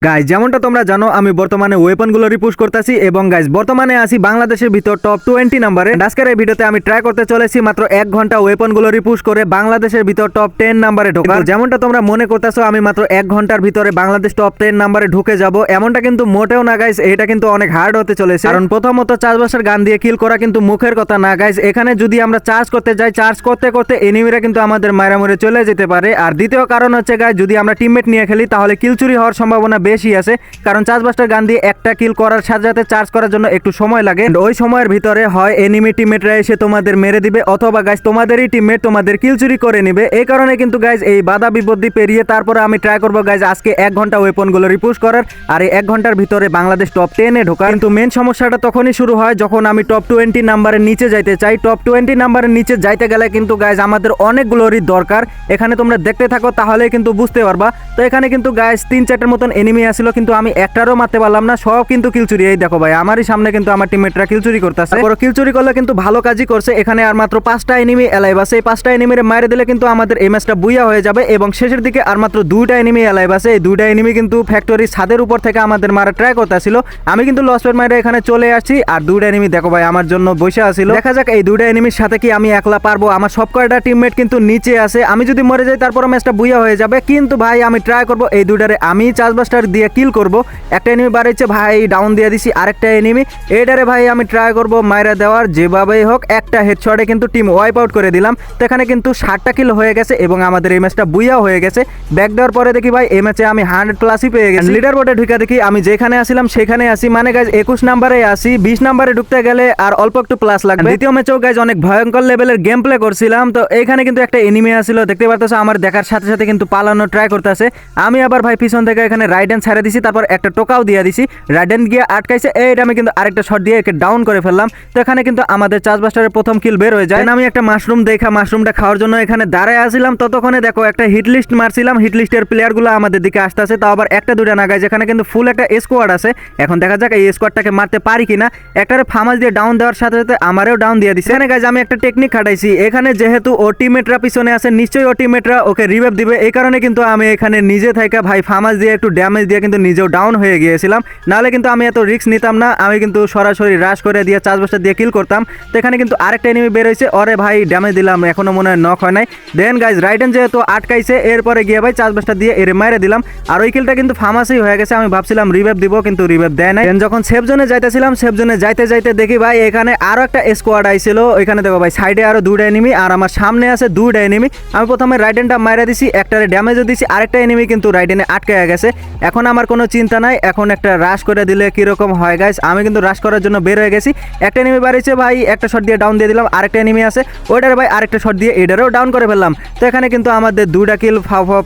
Guys যেমনটা তোমরা জানো আমি বর্তমানে ওয়েপনগুলো রিপুশ করতেছি এবং গাইজ বর্তমানে আছি বাংলাদেশের ভিতর টপ 20 নাম্বারে। আজকের এই ভিডিওতে আমি ট্রাই করতে চলেছি মাত্র 1 ঘন্টা ওয়েপনগুলো রিপুশ করে বাংলাদেশের ভিতর টপ 10 নাম্বারে ঢোকা। যেমনটা তোমরা মনে করতেছো আমি মাত্র 1 ঘন্টার ভিতরে বাংলাদেশ টপ 10 নাম্বারে ঢুকে যাব, এমনটা কিন্তু মোটেও না গাইজ। এটা কিন্তু অনেক হার্ড হতে চলেছে, কারণ প্রথমত চাষবাসের গান দিয়ে কিল করা কিন্তু মুখের কথা না গাইজ। এখানে যদি আমরা চার্জ করতে যাই, চার্জ করতে করতে এনিমিরা কিন্তু আমাদের মারা মরে চলে যেতে পারে। আর দ্বিতীয় কারণ হচ্ছে গাইজ, যদি আমরা টিমমেট নিয়ে খেলি তাহলে কিল চুরি হওয়ার সম্ভাবনা বেশি আছে, কারণ চার্জবাস্টার গান দিয়ে একটা কিল করার সাথে সাথে চার্জ করার জন্য একটু সময় লাগে। ওই সময়ের ভিতরে হয় এনিমি টিমমেটরা এসে তোমাদের মেরে দিবে, অথবা গাইজ তোমাদেরই টিমমেট তোমাদের কিল চুরি করে নিবে। এই কারণে কিন্তু গাইজ এই বাধা বিপত্তি পেরিয়ে তারপরে আমি ট্রাই করবো গাইজ আজকে 1 ঘন্টা ওয়েপনগুলো রিপুশ করার, আর এই 1 ঘন্টার ভিতরে বাংলাদেশ টপ 10-এ ঢোকা। কিন্তু মেন সমস্যাটা তখনই শুরু হয় যখন আমি টপ 20 নাম্বারের নিচে যাইতে চাই। টপ 20 নাম্বারের নিচে যাইতে গেলে কিন্তু গাইজ আমাদের অনেকগুলোরই দরকার। এখানে তোমরা দেখতে থাকো তাহলে কিন্তু বুঝতে পারবা। তো এখানে কিন্তু গাইজ 3-4টের মতন এনিমি আসছিল, কিন্তু আমি একটারও মারতে পারলাম না, সব কিন্তু কিল চুরি। এই দেখো ভাই আমারই সামনে কিন্তু আমার টিমমেটরা কিল চুরি করতেছে। পরে কিল চুরি করলে কিন্তু ভালো কাজই করছে। এখানে আর মাত্র 5টা এনিমি এলাইভ আছে, এই 5টা এনিমিরে মাইরে দিলে কিন্তু আমাদের এই ম্যাচটা বুইয়া হয়ে যাবে। এবং শেষের দিকে আর মাত্র 2টা এনিমি এলাইভ আছে। এই 2টা এনিমি কিন্তু ফ্যাক্টরি ছাদের উপর থেকে আমাদের মারা ট্রাই করতেছিল। আমি কিন্তু লস পেট মাইরে এখানে চলে আসছি, আর 2টা এনিমি দেখো ভাই আমার জন্য বসে আছিল। দেখা যাক এই 2টা এনিমির সাথে কি আমি একলা পারবো। আমার সব কয়টা টিমমেট কিন্তু নিচে আছে, আমি যদি মরে যাই তারপর ম্যাচটা বুইয়া হয়ে যাবে। কিন্তু ভাই আমি ট্রাই করবো এই 2টারে আমি চার্জবাস্টার দিয়ে কিল করব। একটা এনিমি বাড়াইছে ভাই, ডাউন দিয়ে দিছি। আরেকটা এনিমি এইটারে ভাই আমি ট্রাই করব মাইরা দেওয়ার, যেভাবেই হোক একটা হেডশটে কিন্তু টিম ওয়াইপ আউট করে দিলাম। তো এখানে কিন্তু 60টা কিল হয়ে গেছে এবং আমাদের এই ম্যাচটা বুইয়া হয়ে গেছে। ব্যাক দেওয়ার পরে দেখি ভাই এই ম্যাচে আমি 100+ পেয়ে গেছি। লিডার বোর্ডে ঢুকে দেখি আমি যেখানে আসিলাম সেখানে আসি, মানে গাইজ 21 নাম্বারে আসি। 20 নাম্বারে ঢুকতে গেলে আর অল্প একটু প্লাস লাগবে। দ্বিতীয় ম্যাচেও গাইজ অনেক ভয়ঙ্কর লেভেলের গেম প্লে করছিলাম। তো এইখানে কিন্তু একটা এনিমি আসছিল, দেখতে পারতেছো আমার দেখার সাথে সাথে কিন্তু পালানো ট্রাই করতেছে। আমি আবার ভাই পিছন থেকে এখানে রাইট হ্যান্ড ছেড়ে দিছি, তারপর একটা টোকাও দিয়ে দিছি। রাইট হ্যান্ড গিয়ে আটকাইছে, এইটা আমি কিন্তু আরেকটা শট দিয়ে একে ডাউন করে ফেললাম। তো এখানে কিন্তু আমাদের চার্জবাস্টারের প্রথম কিল বের হয়ে যায়। আমি একটা মাশরুম দেখা মাশরুমটা খাওয়ার জন্য এখানে দাঁড়ায় আসছিলাম। ততক্ষণে দেখো একটা হিট লিস্ট মারছিলাম, হিট লিস্টের প্লেয়ারগুলো আমাদের দিকে আসতেছে, তাও আবার একটা দুটা না গাইজ। এখানে কিন্তু ফুল একটা স্কোয়াড আছে। এখন দেখা যাক এই স্কোয়াডটাকে মারতে পারি কিনা। একটারে ফামাস দিয়ে ডাউন দেওয়ার সাথে সাথে আমারও ডাউন দিয়ে দিছে। এখানে গাইজ আমি একটা টেকনিক খাটাইছি। এখানে যেহেতু ও টিমমেটরা পিছনে আছে, নিশ্চয়ই ও টিমমেটরা ওকে রিভাইভ দিবে। এই কারণে কিন্তু আমি এখানে নিজে থেকে ভাই ফামাস দিয়ে একটু ড্যামেজ দিয়ে কিন্তু নিজেও ডাউন হয়ে গিয়েছিলাম। নাহলে কিন্তু আমি এত রিস্ক নিতাম না, আমি কিন্তু সরাসরি রাশ করে দিয়ে চার্জবাস্টার দিয়ে কিল করতাম। তো এখানে কিন্তু আরেকটা এনিমি বের হয়েছে, ওরে ভাই ড্যামেজ দিলাম, এখনো মনে হয় নক হয় নাই। দেন গাইজ রাইট হ্যান্ড যেহেতু আটকাইছে, এরপরে গিয়ে ভাই চার্জবাস্টার দিয়ে এর মাইরে দিলাম। আর ওই কিলটা কিন্তু ফার্মাসি হয়ে গেছে। আমি ভাবছিলাম রিভাইভ দিব, কিন্তু রিভাইভ দেয় নাই। দেন যখন সেফ জোনে যাইতেছিলাম, সেফ জোনে যাইতে যাইতে দেখি ভাই এখানে আরো একটা স্কোয়াড আইছিল। এখানে দেখো ভাই সাইডে আরো 2টা এনিমি, আর আমার সামনে আছে 2টা এনিমি। আমি প্রথমে রাইট হ্যান্ডটা মাইরা দিছি, একটারে ড্যামেজও দিছি, আরেকটা এনিমি কিন্তু রাইট হ্যান্ডে আটকে গেছে। এখন আমার কোনো চিন্তা নাই, এখন একটা রাশ করে দিলে কিরকম হয় গাইজ। আমি কিন্তু রাশ করার জন্য বের হয়ে গেছি। একটা এনিমি বাড়িছে ভাই, একটা শট দিয়ে ডাউন দিয়ে দিলাম। আরেকটা এনিমি আছে, ওইটারে ভাই আরেকটা শট দিয়ে এটারেও ডাউন করে ফেললাম। তো এখানে কিন্তু আমাদের 2টা কিল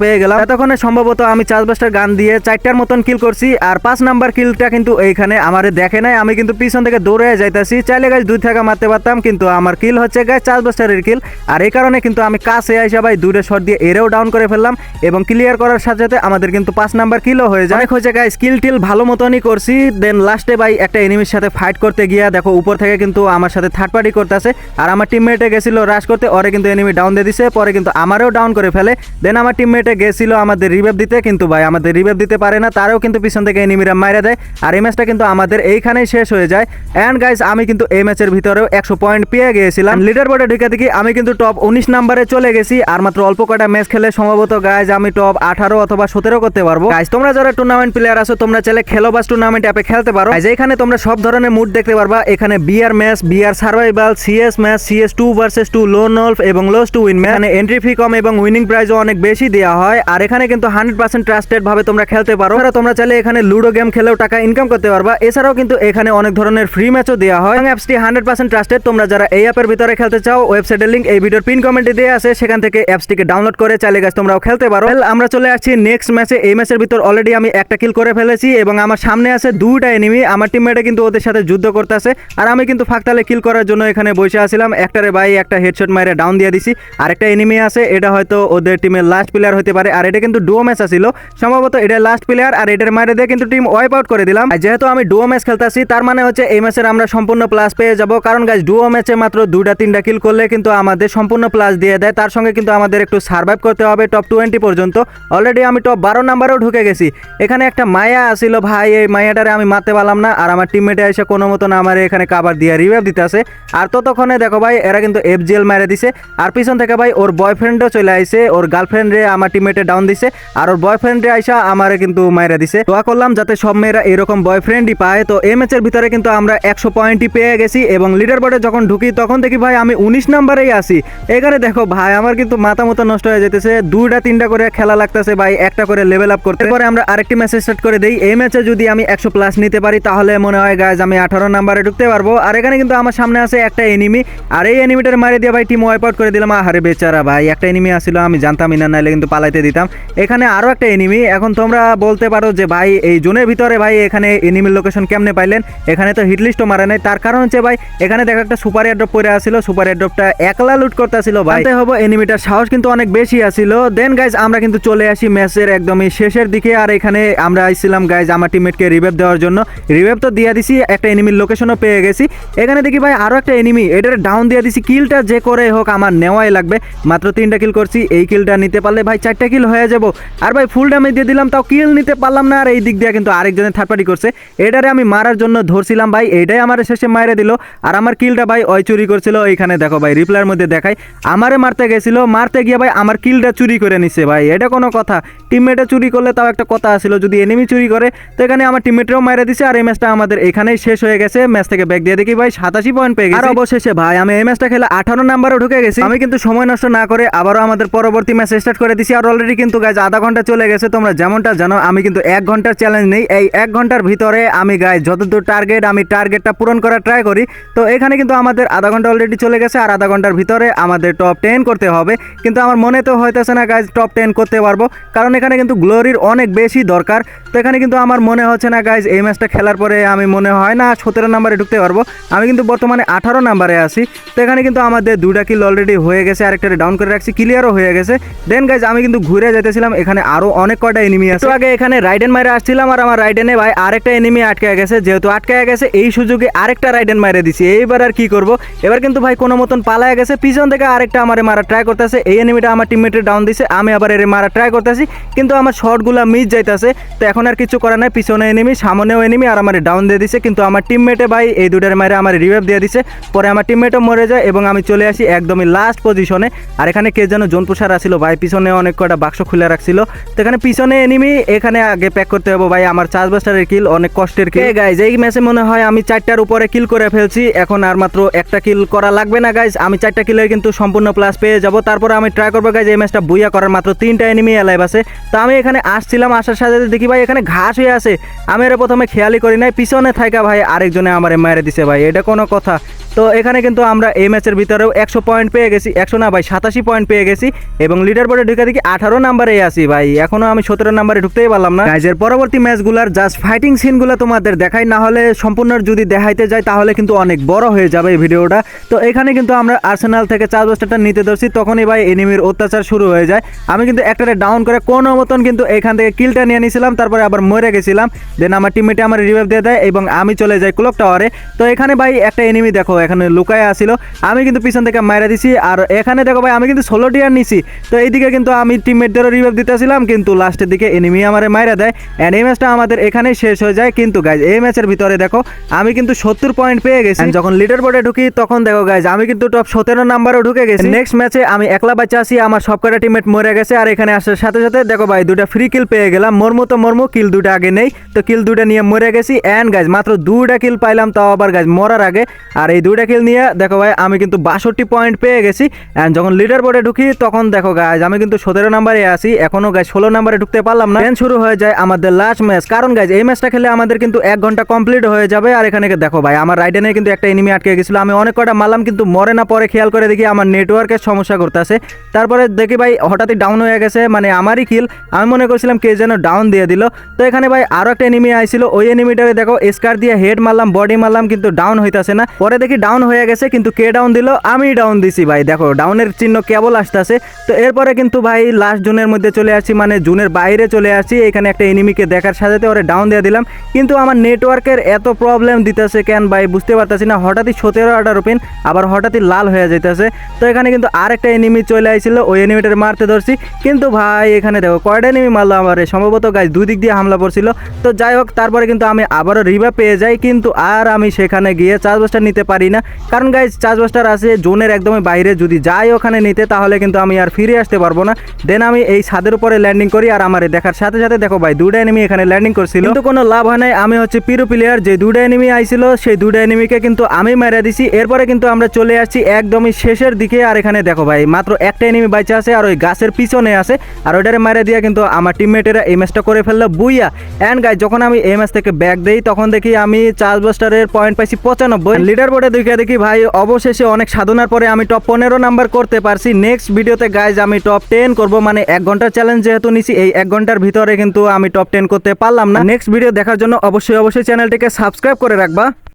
পেয়ে গেলাম। এতক্ষণে সম্ভবত আমি চার্জবাস্টার গান দিয়ে 4টার মতন কিল করছি। আর 5 নাম্বার কিলটা কিন্তু এইখানে আমারে দেখে নাই, আমি কিন্তু পিছন থেকে দৌড়ে যাইতেছি। চাইলে গাইজ 2 থেকে মারতে পারতাম, কিন্তু আমার কিল হচ্ছে গাইজ চার্জবাস্টারের কিল। আর এই কারণে কিন্তু আমি কাছে আইসা ভাই 2টা শট দিয়ে এরেও ডাউন করে ফেললাম এবং ক্লিয়ার করার সাথে সাথে আমাদের কিন্তু 5 নাম্বার কিলও হয়ে যায়। অনেক হয়েছে গাইজ, কিল টিল ভালো মতনই করছি। দেন লাস্টে ভাই একটা এনিমির সাথে ফাইট করতে গিয়া দেখো উপর থেকে কিন্তু আমার সাথে থার্ড পার্টি করতেছে। আর আমার টিমমেটে গেছিল রাশ করতে, ওরে কিন্তু এনিমি ডাউন দিয়ে দিছে, পরে কিন্তু আমারও ডাউন করে ফেলে। দেন আমার টিমমেটে গেছিল আমাদের রিভাইভ দিতে, কিন্তু ভাই আমাদের রিভাইভ দিতে পারে না, তারও কিন্তু পিছন থেকে এনিমিরা মাইরা দেয়। আর এই ম্যাচটা কিন্তু আমাদের এইখানেই শেষ হয়ে যায়। অ্যান্ড গাইজ আমি কিন্তু এই ম্যাচের ভিতরেও 100 পয়েন্ট পেয়ে গিয়েছিলাম। লিডার বোর্ডে ঢুকে দেখি আমি কিন্তু টপ 19 নাম্বারে চলে গেছি। আর মাত্র অল্প কটা ম্যাচ খেলে সম্ভবত গাইজ আমি টপ 18 অথবা 17 করতে পারবো। গাইজ তোমরা যারা টুর্নামেন্ট প্লেয়ার আছো, তোমরা চাইলে খেলোবাস টুর্নামেন্ট অ্যাপে খেলতে পারো। এখানে তোমরা সব ধরনের মুড দেখতে পারবা। এখানে BR match, BR survival, CS match, CS 2 versus 2, lone wolf এবং লোস টু উইন ম্যাচ। এখানে এন্ট্রি ফি কম এবং উইনিং প্রাইজও অনেক বেশি দেওয়া হয়। আর এখানে কিন্তু 100% ট্রাস্টেড ভাবে তোমরা খেলতে পারো। তোমরা চাইলে এখানে লুডো গেম খেলেও টাকা ইনকাম করতে পারবা। এছাড়াও কিন্তু এখানে অনেক ধরনের ফ্রি ম্যাচও দেওয়া হয়। অ্যাপসটি 100% ট্রাস্টেড। তোমরা যারা এই অ্যাপের ভিতরে খেলতে চাও, ওয়েবসাইটের লিংক এই ভিডিওর পিন কমেন্টে দেওয়া আছে, সেখান থেকে অ্যাপসটিকে ডাউনলোড করে চাইলে গাইজ তোমরাও খেলতে পারো। আমরা চলে আসছি নেক্সট ম্যাচে। এই ম্যাচের ভিতর অলরেডি আমি একটা কিল করে ফেলেছি এবং আমার সামনে আছে 2টা এনিমি। আমার টিমমেটে কিন্তু ওদের সাথে যুদ্ধ করতেছে, আর আমি কিন্তু ফাঁকতালে কিল করার জন্য এখানে বসে আসছিলাম। একটারে ভাই একটা হেডশট মাইরে ডাউন দিয়ে দিছি। আরেকটা এনিমি আছে, এটা হয়তো ওদের টিমের লাস্ট প্লেয়ার হতে পারে। আর এটা কিন্তু ডুও ম্যাচ আছিল, সম্ভবত এটা লাস্ট প্লেয়ার। আর এটার মাইরে দিয়ে কিন্তু টিম ওয়াইপ আউট করে দিলাম। যেহেতু আমি ডুও ম্যাচ খেলতেছি, তার মানে হচ্ছে এই ম্যাচের আমরা সম্পূর্ণ প্লাস পেয়ে যাব। কারণ গাইজ ডুও ম্যাচে মাত্র 2-3টা কিল করলে কিন্তু আমাদের সম্পূর্ণ প্লাস দিয়ে দেয়। তার সঙ্গে কিন্তু আমাদের একটু সার্ভাইভ করতে হবে টপ 20 পর্যন্ত। অলরেডি আমি টপ 12 নাম্বারেও ঢুকে গেছি। এখানে একটা মায়া আসিল ভাই, এই মায়াটারে আমি মারতে পারলাম না, আর আমার টিমমেটে এসে কোনো মতন আমার এখানে কাবার দিয়ে রিভাইভ দিতে আসে। আর ততক্ষণে দেখো ভাই এরা কিন্তু এফজিএল মেরে দিছে, আর পিছন থেকে ভাই ওর বয়ফ্রেন্ডও চলে আইছে, ওর গার্লফ্রেন্ডে আমার টিমমেটে ডাউন দিছে, আর ওর বয়ফ্রেন্ডে আইসা আমারে কিন্তু মাইরা দিছে। দোয়া করলাম যাতে সব মেয়েরা এরকম বয়ফ্রেন্ডই পায়। তো এই ম্যাচের ভিতরে কিন্তু আমরা 100 পয়েন্টই পেয়ে গেছি, এবং লিডার বোর্ডে যখন ঢুকি তখন দেখি ভাই আমি 19 নাম্বারেই আসি। এখানে দেখো ভাই আমার কিন্তু মাথা মতো নষ্ট হয়ে যেতেছে, 2টা 3টা করে খেলা লাগতেছে ভাই, একটা করে লেভেল আপ করতে। পরে আমরা আরেকটি ম্যাচ স্টার্ট করে দেই। এই ম্যাচে যদি আমি 100 প্লাস নিতে পারি তাহলে মনে হয় গাইজ আমি 18 নাম্বারে ঢুকতে পারবো। আর এখানে কিন্তু আমার সামনে আছে একটা এনিমি, আর এই এনিমিটার মারে দিয়ে ভাই টিম ওয়াইপ আউট করে দিলাম। আহারে বেচারা ভাই, একটা এনিমি আসছিল, আমি জানতামই না, নাইলে কিন্তু পালাইতে দিতাম। এখানে আরো একটা এনিমি। এখন তোমরা বলতে পারো যে ভাই এই জোনের ভিতরে ভাই এখানে এনিমির লোকেশন কেমনে পাইলেন? এখানে তো হিটলিস্টও মারে নাই, তার কারণ হচ্ছে ভাই এখানে দেখো একটা সুপার এয়ারড্রপ পড়ে আসছিল, সুপার এয়ারড্রপটা একলা লুট করতেছিল ভাই, জানতে হবে এনিমিটার সাহস কিন্তু অনেক বেশি আসছিল। দেন গাইজ আমরা কিন্তু চলে আসি ম্যাচের একদমই শেষের দিকে, আর এখানে আমরা আইছিলাম গাইজ আমার টিমমেটকে রিভাইভ দেওয়ার জন্য। রিভাইভ তো দিয়ে দিছি, একটা এনিমির লোকেশনও পেয়ে গেছি। এখানে দেখি ভাই আরো একটা এনিমি, এটার ডাউন দিয়ে দিছি। কিলটা যে করে হোক আমার নেওয়াই লাগবে, মাত্র 3টা কিল করছি, এই কিলটা নিতে পারলে ভাই 4টা কিল হয়ে যাব। আর ভাই ফুল ড্যামেজ দিয়ে দিলাম, তাও কিল নিতে পারলাম না। আর এই দিক দিয়ে কিন্তু আরেকজনের থার্ড পার্টি করছে, এটারে আমি মারার জন্য ধরছিলাম ভাই, এইটাই আমার শেষে মাইরে দিল। আর আমার কিলটা ভাই ওই চুরি করছিল, এইখানে দেখো ভাই রিপ্লাইয়ের মধ্যে দেখাই, আমারে মারতে গেছিল, মারতে গিয়ে ভাই আমার কিলটা চুরি করে নিছে ভাই, এটা কোনো কথা? টিমমেটে চুরি করলে তাও একটা কথা ছিল, যদি এনিমি চুরি করে তো এখানে আমার টিমমেটরাও মাইরে দিছে। আর এই ম্যাচটা আমাদের এখানেই শেষ হয়ে গেছে। ম্যাচ থেকে ব্যাক দিয়ে দেখি ভাই 87 পয়েন্ট পেয়ে গেছি। আর অবশেষে ভাই আমি এই ম্যাচটা খেলে 18 নাম্বারে ঢুকে গেছি। আমি কিন্তু সময় নষ্ট না করে আবারও আমাদের পরবর্তী ম্যাচ স্টার্ট করে দিছি। আর অলরেডি কিন্তু গাইজ আধা ঘন্টা চলে গেছে। তোমরা যেমনটা জানো আমি কিন্তু 1 ঘন্টার চ্যালেঞ্জ নেই, এই 1 ঘন্টার ভিতরে আমি গাইজ যতদূর টার্গেট আমি টার্গেটটা পূরণ করার ট্রাই করি। তো এখানে কিন্তু আমাদের আধা ঘন্টা অলরেডি চলে গেছে, আর আধা ঘন্টার ভিতরে আমাদের টপ 10 করতে হবে। কিন্তু আমার মনে তো হইতেছে না গাইজ টপ 10 করতে পারবো, কারণ এখানে কিন্তু গ্লোরির অনেক বেশি দরকার। তো এখানে কিন্তু আমার মনে হচ্ছে না গাইজ এই ম্যাচটা খেলার পরে আমি মনে হয় না 17 নাম্বারে ঢুকতে পারবো। আমি কিন্তু বর্তমানে 18 নাম্বারে আছি। তো এখানে কিন্তু আমাদের 2টা কিল অলরেডি হয়ে গেছে, আরেকটারে ডাউন করে রাখছি, ক্লিয়ারও হয়ে গেছে। দেন গাইজ আমি কিন্তু ঘুরে যেতেছিলাম, এখানে আরো অনেক কয়টা এনিমি আছে। তো আগে এখানে রাইডেন মাইরে আসছিলাম, আর আমার রাইডেনে ভাই আরেকটা এনিমি আটকে গেছে। যেহেতু আটকে গেছে এই সুযোগে আরেকটা রাইডেন মাইরে দিছি। এইবার আর কি করব, এবার কিন্তু ভাই কোনো মতন পালায় গেছে, পিছন থেকে আরেকটা আমারে মারা ট্রাই করতেছে। এই এনিমিটা আমার টিমমেটের ডাউন দিছে, আমি আবার এর মারা ট্রাই করতেছি, কিন্তু আমার শটগুলা মিস যাইতেছে। তো এখন আর কিছু করার নাই, পিছনে এনিমি সামনেও এনিমি, আর আমার ডাউন দিয়ে দিছে। কিন্তু আমার টিমমেটে ভাই এই দুটার মারে আমার রিভাইভ দিয়ে দিছে। পরে আমার টিমমেটও মরে যায় এবং আমি চলে আসি একদমই লাস্ট পজিশনে। আর এখানে কে যেন জোন পুষার আসছিল ভাই, পিছনে অনেক কয়টা বাক্স খুলে রাখছিল। তো এখানে পিছনে এনিমি, এখানে আগে প্যাক করতে হবে ভাই আমার চার্জবাস্টারের কিল, অনেক কষ্টের কিল গাইজ। এই ম্যাচে মনে হয় আমি 4টার উপরে কিল করে ফেলছি, এখন আর মাত্র একটা কিল করা লাগবে না গাইজ, আমি 4টা কিলের কিন্তু সম্পূর্ণ প্লাস পেয়ে যাব। তারপরে আমি ট্রাই করবো গাইজ এই ম্যাচটা বুইয়া করার, মাত্র 3টা এনিমি অ্যালাইভ আছে। তো আমি এখানে আসছিলাম, আসার সাথে দেখি ভাই এখানে ঘাস হয়ে আছে, আমি এর প্রথমে খেয়ালই করি নাই, পিছনে থাকা ভাই আরেকজনে আমারে মেরে দিছে ভাই, এটা কোনো কথা? তো এখানে কিন্তু আমরা এই ম্যাচের ভিতরেও 100 পয়েন্ট পেয়ে গেছি, 100 না ভাই 87 পয়েন্ট পেয়ে গেছি, এবং লিডার বোর্ডে ঢুকে দেখি 18 নাম্বারে আসি ভাই, এখনো আমি 17 নাম্বারে ঢুকতেই পারলাম না। গাইজের পরবর্তী ম্যাচগুলোর জাস্ট ফাইটিং সিনগুলো তোমাদের দেখাই, না হলে সম্পূর্ণ যদি দেখাইতে যাই তাহলে কিন্তু অনেক বড় হয়ে যাবে এই ভিডিওটা। তো এখানে কিন্তু আমরা আর্সেনাল থেকে চার্জবাস্টারটা নিতে ধরছি, তখনই ভাই এনিমির অত্যাচার শুরু হয়ে যায়। আমি কিন্তু একটারে ডাউন করে কোনো মতন কিন্তু এখান থেকে কিলটা নিয়ে নিয়েছিলাম, তারপরে আবার মরে গেছিলাম। দেন আমার টিমমেটে আমার রিভাইভ দিয়ে দেয় এবং আমি চলে যাই ক্লক টাওয়ারে। তো এখানে ভাই একটা এনিমি দেখো এখানে লুকায় আসিল, আমি কিন্তু পিছন থেকে মাইরা দিছি। আর এখানে দেখো ভাই আমি কিন্তু 16 টিয়ার নিছি। তো এইদিকে কিন্তু আমি টিমমেটদেরও রিভাইভ দিতেছিলাম, কিন্তু লাস্টের দিকে এনিমি আমারে মাইরা দেয়, এন্ড এই ম্যাচটা আমাদের এখানেই শেষ হয়ে যায়। কিন্তু গাইজ এই ম্যাচের ভিতরে দেখো আমি কিন্তু 70 পয়েন্ট পেয়ে গেছি। যখন লিডার বোর্ডে ঢুকি তখন দেখো গাইজ আমি কিন্তু টপ 17 নাম্বারে ঢুকে গেছি। নেক্সট ম্যাচে আমি একলা বাচ্চা আছি, আমার সবকটা টিমমেট মরে গেছে। আর এখানে আসার সাথে সাথে দেখো ভাই 2টা ফ্রি কিল পেয়ে গেলাম, মরমু তো মরমু, কিল 2টা আগে নেই। তো কিল 2টা নিয়ে মরে গেছি, এন্ড গাইজ মাত্র 2টা কিল পাইলাম, তাও আবার গাইজ মরার আগে। আর এই 2টা কিল নিয়ে দেখো ভাই আমি কিন্তু 62 পয়েন্ট পেয়ে গেছি। এন্ড যখন লিডার বোর্ডে ঢুকি তখন দেখো গাইজ আমি কিন্তু 17 নাম্বারে আছি, এখনো গাইজ 16 নাম্বারে ঢুকতে পারলাম না। শুরু হয়ে যায় আমাদের লাস্ট ম্যাচ, কারণ গাইজ এই ম্যাচটা খেলে আমাদের কিন্তু 1 ঘন্টা কমপ্লিট হয়ে যাবে। আর এখানে দেখো ভাই আমার রাইডেনে কিন্তু একটা এনিমি আটকে গেছিল, আমি অনেক কটা মারলাম কিন্তু মরে না। পরে খেয়াল করে দেখি আমার নেটওয়ার্কের সমস্যা করতেছে, তারপরে দেখি ভাই হঠাৎই ডাউন হয়ে গেছে, মানে আমারই কিল, আমি মনে করছিলাম কে যেন ডাউন দিয়ে দিল। তো এখানে ভাই আরো একটা এনিমি আইছিল, ওই এনিমিটারে দেখো স্কার দিয়ে হেড মারলাম, বডি মারলাম, কিন্তু ডাউন হইতাছে না। পরে দেখি ডাউন হয়ে গেছে, কিন্তু কে ডাউন দিল? আমি ডাউন দিছি ভাই। দেখো ডাউনের চিহ্ন কেবল আসতেছে। তো এরপরে কিন্তু ভাই লাস্ট জোনের মধ্যে চলে আসছি, মানে জোনের বাইরে চলে আসছি। এখানে একটা এনিমিকে দেখার সাথে ওরে ডাউন দিয়ে দিলাম, কিন্তু আমার নেটওয়ার্কের এত প্রবলেম দিতেছে কেন ভাই বুঝতে পারতেছি না। হঠাৎই 17-18 পিন, আবার হঠাৎই লাল হয়ে যাইতেছে। তো এখানে কিন্তু আরেকটা এনিমি চলে আইছিল, ওই এনিমিটার মারতে ধরছি, কিন্তু ভাই এখানে দেখো কয়টা এনিমি মারলো আমারে, সম্ভবত গাইজ 2 দিক দিয়ে হামলা পড়ছিল। তো যাই হোক, তারপরে কিন্তু আমি আবারও রিভাইভ পেয়ে যাই, কিন্তু আর আমি সেখানে গিয়ে চার্জ বাস্টার নিতে পারি না, কারণ গাইজ চার্জ বাস্টার আছে জোনের একদমই বাইরে। যদি যাই ওখানে নিতে তাহলে কিন্তু আমি আর ফিরে আসতে পারবো না। দেন আমি এই ছাদের উপরে ল্যান্ডিং করি, আর আমার দেখার সাথে সাথে দেখো ভাই 2টা এনিমি এখানে ল্যান্ডিং করছিল, কিন্তু কোনো লাভ হয় নাই। আমি হচ্ছে পিরো প্লেয়ার, যে 2টা এনিমি আইছিল সেই 2টা এনিমিকে কিন্তু আমি মেরে দিছি। এরপরে কিন্তু আমরা চলে আসছি একদমই শেষের দিকে, আর এখানে দেখো ভাই মাত্র একটা এনিমি বাইচে আছে, আর ওই গাছের পিছনে আছে, আর ওইটারে মেরে দিয়ে কিন্তু আমার টিমমেটেরা এই ম্যাচটা করে ফেললো বুইয়া। অ্যান্ড গাইজ যখন আমি এই ম্যাচ থেকে ব্যাক দেই তখন দেখি আমি চার্জ বাস্টারের পয়েন্ট পাইছি 95। লিডার বোর্ডে দেখি ভাই অবশেষে অনেক সাধনার পরে আমি টপ 15 নাম্বার করতে পারছি। নেক্সট ভিডিওতে গাইজ আমি টপ 10 করব, মানে 1 ঘন্টার চ্যালেঞ্জ যেহেতু নিছি, এই 1 ঘন্টার ভিতরে কিন্তু আমি টপ 10 করতে পারলাম না। নেক্সট ভিডিও দেখার জন্য অবশ্যই চ্যানেলটিকে সাবস্ক্রাইব করে রাখবা।